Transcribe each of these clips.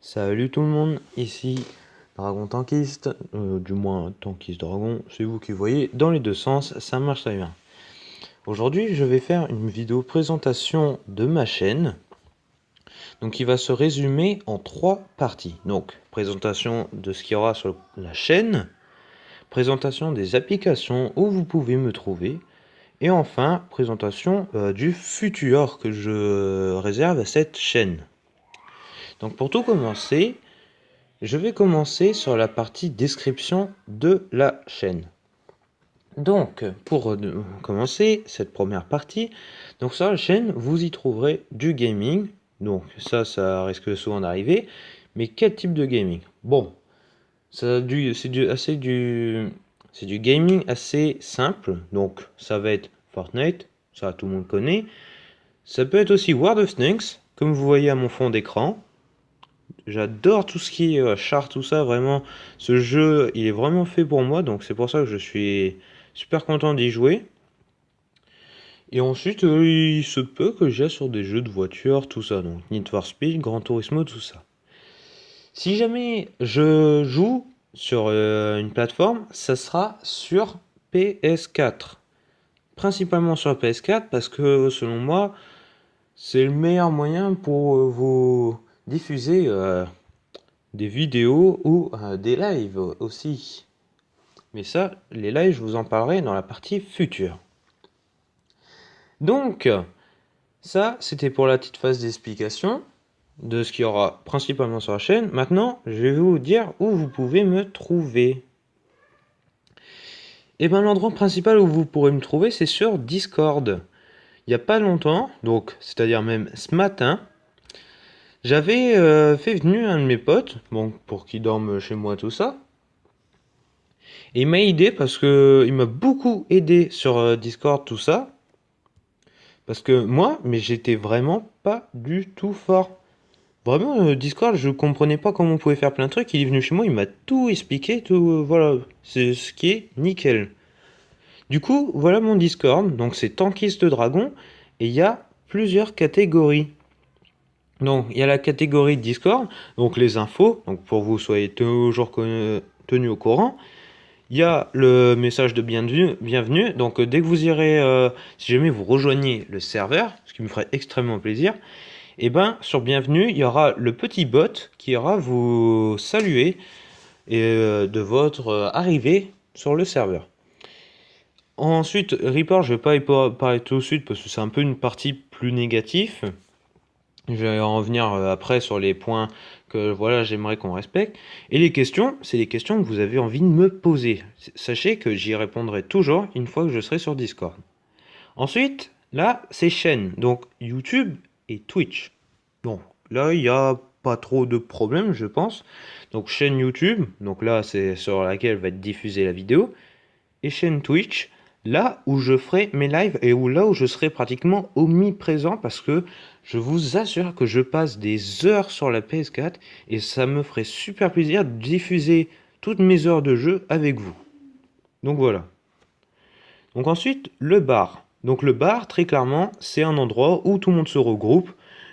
Salut tout le monde, ici Dragon Tankiste, du moins Tankiste Dragon, c'est vous qui voyez, dans les deux sens, ça marche très bien. Aujourd'hui, je vais faire une vidéo présentation de ma chaîne, donc qui va se résumer en 3 parties. Donc, présentation de ce qu'il y aura sur la chaîne, présentation des applications où vous pouvez me trouver, et enfin, présentation du futur que je réserve à cette chaîne. Donc pour tout commencer, je vais commencer sur la partie description de la chaîne. Donc, pour commencer cette première partie, donc sur la chaîne, vous y trouverez du gaming. Donc ça risque souvent d'arriver. Mais quel type de gaming? Bon, c'est du gaming assez simple. Donc ça va être Fortnite, ça tout le monde connaît. Ça peut être aussi World of Tanks, comme vous voyez à mon fond d'écran. J'adore tout ce qui est char, tout ça, vraiment. Ce jeu, il est vraiment fait pour moi, donc c'est pour ça que je suis super content d'y jouer. Et ensuite, il se peut que j'aille sur des jeux de voiture, tout ça, donc Need for Speed, Gran Turismo, tout ça. Si jamais je joue sur une plateforme, ça sera sur PS4. Principalement sur PS4 parce que selon moi, c'est le meilleur moyen pour vous diffuser des vidéos ou des lives aussi. Mais ça, les lives, je vous en parlerai dans la partie future. Donc, ça, c'était pour la petite phase d'explication de ce qu'il y aura principalement sur la chaîne. Maintenant, je vais vous dire où vous pouvez me trouver. Et bien, l'endroit principal où vous pourrez me trouver, c'est sur Discord. Il n'y a pas longtemps, donc c'est-à-dire même ce matin, j'avais fait venir un de mes potes, bon, pour qu'il dorme chez moi, tout ça. Et il m'a aidé parce que il m'a beaucoup aidé sur Discord, tout ça. Parce que moi, mais j'étais vraiment pas du tout fort. Vraiment, Discord, je comprenais pas comment on pouvait faire plein de trucs. Il est venu chez moi, il m'a tout expliqué, tout, voilà. C'est ce qui est nickel. Du coup, voilà mon Discord. Donc c'est Tankiste Dragon. Et il y a plusieurs catégories. Donc il y a la catégorie Discord, donc les infos, donc pour que vous soyez toujours tenu au courant. Il y a le message de bienvenue. Donc dès que vous irez, si jamais vous rejoignez le serveur, ce qui me ferait extrêmement plaisir, et ben sur bienvenue, il y aura le petit bot qui ira vous saluer de votre arrivée sur le serveur. Ensuite, report, je vais pas y parler tout de suite parce que c'est un peu une partie plus négative. Je vais en revenir après sur les points que voilà, j'aimerais qu'on respecte. Et les questions, c'est les questions que vous avez envie de me poser. Sachez que j'y répondrai toujours une fois que je serai sur Discord. Ensuite, là, c'est chaînes, donc YouTube et Twitch. Bon, là, il n'y a pas trop de problèmes, je pense. Donc chaîne YouTube, donc là, c'est sur laquelle va être diffusée la vidéo. Et chaîne Twitch, là où je ferai mes lives et là où je serai pratiquement omniprésent parce que je vous assure que je passe des heures sur la PS4 et ça me ferait super plaisir de diffuser toutes mes heures de jeu avec vous. Donc voilà. Donc ensuite, le bar. Donc le bar, très clairement, c'est un endroit où tout le monde se regroupe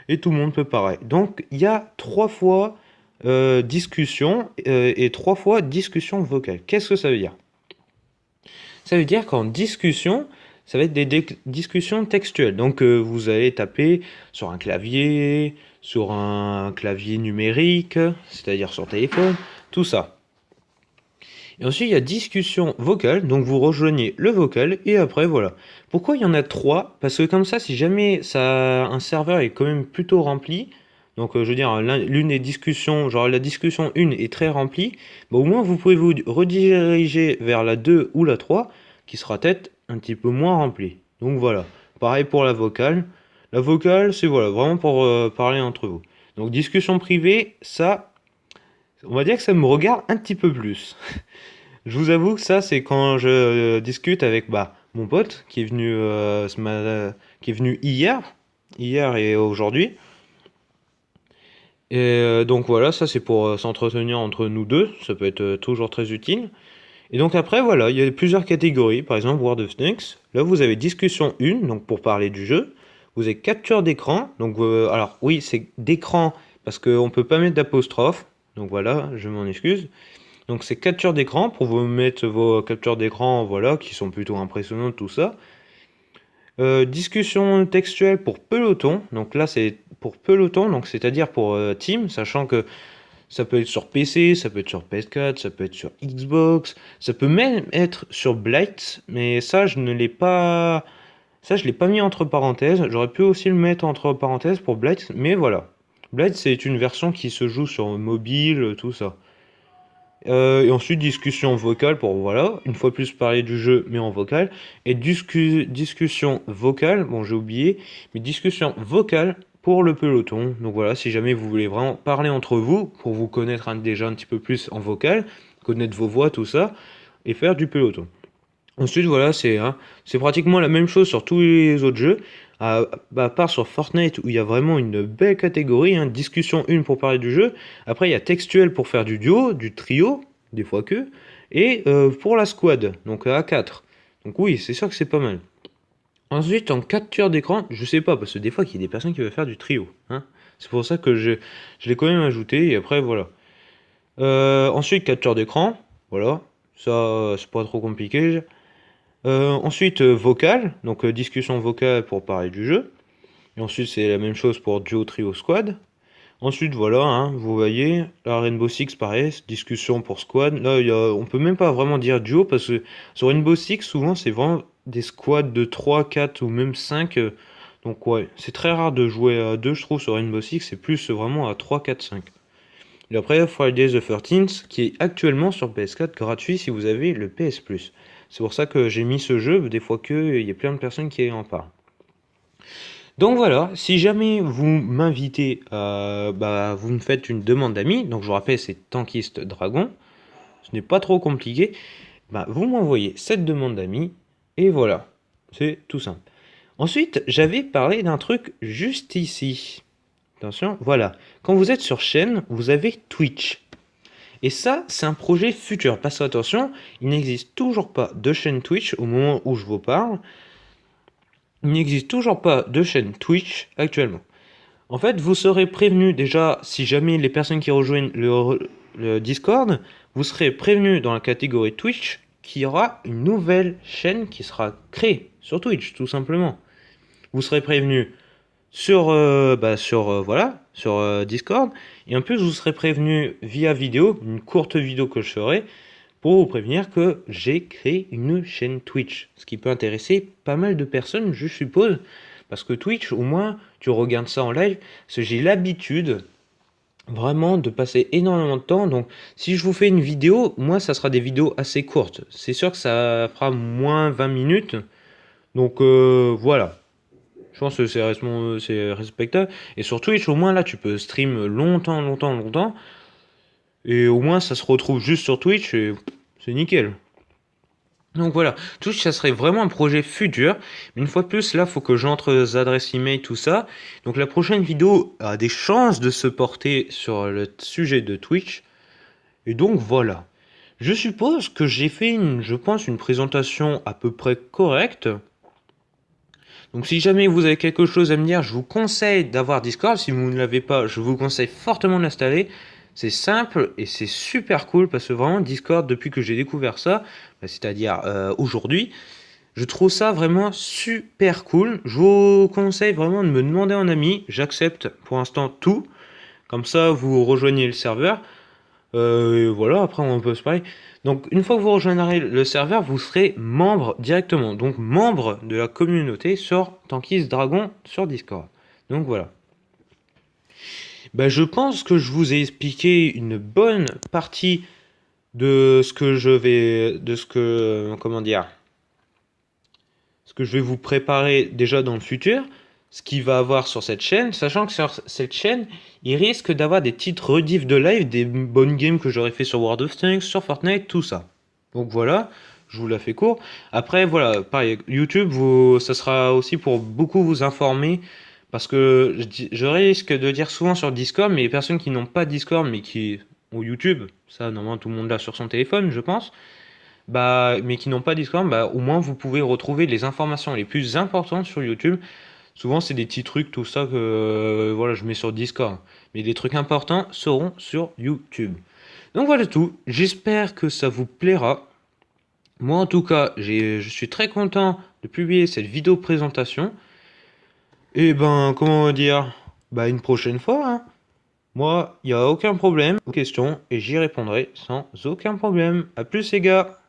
et tout le monde peut parler. Donc il y a 3 fois discussion et 3 fois discussion vocale. Qu'est-ce que ça veut dire? Ça veut dire qu'en discussion, ça va être des discussions textuelles. Donc vous allez taper sur un clavier numérique, c'est-à-dire sur téléphone, tout ça. Et ensuite, il y a discussion vocale, donc vous rejoignez le vocal, et après, voilà. Pourquoi il y en a 3? Parce que comme ça, si jamais un serveur est quand même plutôt rempli, donc je veux dire, l'une des discussions, genre la discussion 1 est très remplie, bah, au moins vous pouvez vous rediriger vers la 2 ou la 3, qui sera peut-être un petit peu moins remplie. Donc voilà. Pareil pour la vocale. La vocale, c'est voilà, vraiment pour parler entre vous. Donc discussion privée, ça, on va dire que ça me regarde un petit peu plus. Je vous avoue que ça, c'est quand je discute avec mon pote qui est venu hier et aujourd'hui. Et donc voilà, ça c'est pour s'entretenir entre nous deux, ça peut être toujours très utile. Et donc après, voilà, il y a plusieurs catégories, par exemple World of Tanks. Là, vous avez discussion 1, donc pour parler du jeu. Vous avez capture d'écran, donc alors oui, c'est d'écran, parce qu'on peut pas mettre d'apostrophe. Donc voilà, je m'en excuse. Donc c'est capture d'écran pour vous mettre vos captures d'écran, voilà, qui sont plutôt impressionnantes, tout ça. Discussion textuelle pour peloton. Donc là c'est pour peloton, donc c'est-à-dire pour team, sachant que ça peut être sur PC, ça peut être sur PS4, ça peut être sur Xbox, ça peut même être sur Blight, mais ça je ne l'ai pas. Ça, je l'ai pas mis entre parenthèses. J'aurais pu aussi le mettre entre parenthèses pour Blight, mais voilà. Blight, c'est une version qui se joue sur mobile, tout ça. Et ensuite, discussion vocale pour, voilà, une fois plus parler du jeu, mais en vocal. Et discussion vocale, bon, j'ai oublié, mais discussion vocale pour le peloton. Donc voilà, si jamais vous voulez vraiment parler entre vous, pour vous connaître déjà un petit peu plus en vocal, connaître vos voix, tout ça, et faire du peloton. Ensuite, voilà, c'est pratiquement la même chose sur tous les autres jeux, à part sur Fortnite où il y a vraiment une belle catégorie, hein, discussion 1 pour parler du jeu, après il y a textuel pour faire du duo, du trio, des fois que, et pour la squad, donc à 4. Donc oui, c'est sûr que c'est pas mal. Ensuite, en capture d'écran, je sais pas, parce que des fois il y a des personnes qui veulent faire du trio, hein. C'est pour ça que je l'ai quand même ajouté, et après voilà. Ensuite, capture d'écran, voilà, ça c'est pas trop compliqué. Ensuite, vocal, donc discussion vocale pour parler du jeu. Et ensuite, c'est la même chose pour duo, trio, squad. Ensuite, voilà, hein, vous voyez, la Rainbow Six, pareil, discussion pour squad. Là, on peut même pas vraiment dire duo parce que sur Rainbow Six, souvent, c'est vraiment des squads de 3, 4 ou même 5. Donc, ouais, c'est très rare de jouer à 2, je trouve, sur Rainbow Six. C'est plus vraiment à 3, 4, 5. Et après, Friday the 13th, qui est actuellement sur PS4 gratuit si vous avez le PS Plus. C'est pour ça que j'ai mis ce jeu, des fois qu'il y a plein de personnes qui en parlent. Donc voilà, si jamais vous m'invitez, vous me faites une demande d'amis, donc je vous rappelle c'est Tankist Dragon, ce n'est pas trop compliqué, vous m'envoyez cette demande d'amis, et voilà, c'est tout simple. Ensuite, j'avais parlé d'un truc juste ici. Attention, voilà. Quand vous êtes sur chaîne, vous avez Twitch. Et ça, c'est un projet futur. Parce que attention, il n'existe toujours pas de chaîne Twitch au moment où je vous parle. Il n'existe toujours pas de chaîne Twitch actuellement. En fait, vous serez prévenu déjà, si jamais les personnes qui rejoignent le Discord, vous serez prévenu dans la catégorie Twitch qu'il y aura une nouvelle chaîne qui sera créée sur Twitch, tout simplement. Vous serez prévenu sur Discord, et en plus vous serez prévenu via vidéo, une courte vidéo que je ferai, pour vous prévenir que j'ai créé une chaîne Twitch, ce qui peut intéresser pas mal de personnes, je suppose, parce que Twitch, au moins, tu regardes ça en live, parce que j'ai l'habitude vraiment de passer énormément de temps, donc si je vous fais une vidéo, moi ça sera des vidéos assez courtes, c'est sûr que ça fera moins 20 minutes, donc voilà. Je pense que c'est respectable. Et sur Twitch, au moins là, tu peux stream longtemps, longtemps, longtemps. Et au moins, ça se retrouve juste sur Twitch et c'est nickel. Donc voilà, Twitch, ça serait vraiment un projet futur. Mais une fois de plus, là, faut que j'entre les adresses email, tout ça. Donc la prochaine vidéo a des chances de se porter sur le sujet de Twitch. Et donc voilà. Je suppose que j'ai fait je pense, une présentation à peu près correcte. Donc si jamais vous avez quelque chose à me dire, je vous conseille d'avoir Discord. Si vous ne l'avez pas, je vous conseille fortement de l'installer. C'est simple et c'est super cool parce que vraiment Discord, depuis que j'ai découvert ça, c'est-à-dire aujourd'hui, je trouve ça vraiment super cool. Je vous conseille vraiment de me demander en ami. J'accepte pour l'instant tout. Comme ça, vous rejoignez le serveur. Et voilà, après on peut se parler. Donc une fois que vous rejoindrez le serveur, vous serez membre directement. Donc membre de la communauté sur Tankist Dragon sur Discord. Donc voilà. Je pense que je vous ai expliqué une bonne partie de ce que ce que je vais vous préparer déjà dans le futur, ce qu'il va avoir sur cette chaîne, sachant que sur cette chaîne, il risque d'avoir des petites rediffs de live, des bonnes games que j'aurais fait sur World of Tanks, sur Fortnite, tout ça. Donc voilà, je vous la fais court. Après, voilà, pareil, YouTube, ça sera aussi pour beaucoup vous informer, parce que je risque de dire souvent sur Discord, mais les personnes qui n'ont pas Discord, mais qui ont YouTube, ça, normalement, tout le monde l'a sur son téléphone, je pense, mais qui n'ont pas Discord, au moins vous pouvez retrouver les informations les plus importantes sur YouTube. Souvent, c'est des petits trucs, tout ça, que voilà, je mets sur Discord. Mais les trucs importants seront sur YouTube. Donc voilà tout. J'espère que ça vous plaira. Moi, en tout cas, je suis très content de publier cette vidéo présentation. Et ben, comment dire? Bah, une prochaine fois, hein. Moi, il n'y a aucun problème aux questions et j'y répondrai sans aucun problème. A plus, les gars!